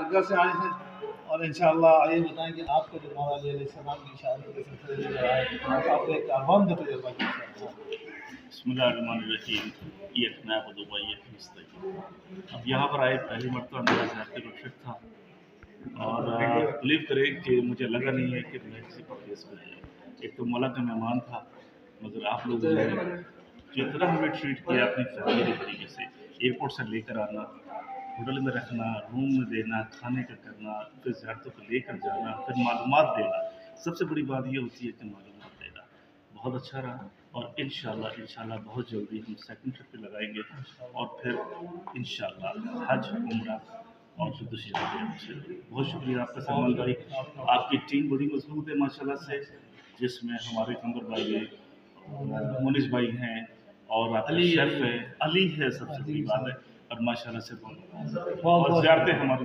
درگاہ سے آئے ہیں اور انشاءاللہ یہ بتائیں کہ آپ کا جو مولا علیہ السلام کی شہادت کے سلسلے میں جو ہے آپ نے ایک عوام کا تجربہ کیا. بسم اللہ الرحمن الرحیم. ایک نعبد و ایک نستعین. اب یہاں پر آئے پہلی مرتبہ میرا ذاتی روشک تھا اور بلیو کریں کہ مجھے لگا نہیں ہے کہ میں کسی پرکیس پہ جاؤں. ایک تو مولا کا مہمان تھا مگر آپ لوگوں نے جتنا ہمیں ٹریٹ کیا اپنی فیملی کے طریقے سے, ایئرپورٹ سے لے کر آنا, ہوٹل میں رکھنا, روم میں دینا, کھانے کا کرنا, پھر زیارتوں کو لے کر جانا, پھر معلومات دینا. سب سے بڑی بات یہ ہوتی ہے کہ معلومات دینا بہت اچھا رہا. اور انشاءاللہ بہت جلدی ہم سیکنڈ ٹرپ پہ لگائیں گے اور پھر انشاءاللہ حج عمرہ اور پھر دوسری جگہ. بہت شکریہ آپ کا سلمان بھائی. آپ کی ٹیم بڑی مضبوط ہے ماشاءاللہ سے, جس میں ہمارے قمر بھائی ہیں, مونس بھائی ہیں, اور آپ کا شیف ہے علی ہے, سب سے بڑی بات ہے. اور ماشاءاللہ سے بہت زیارتیں ہماری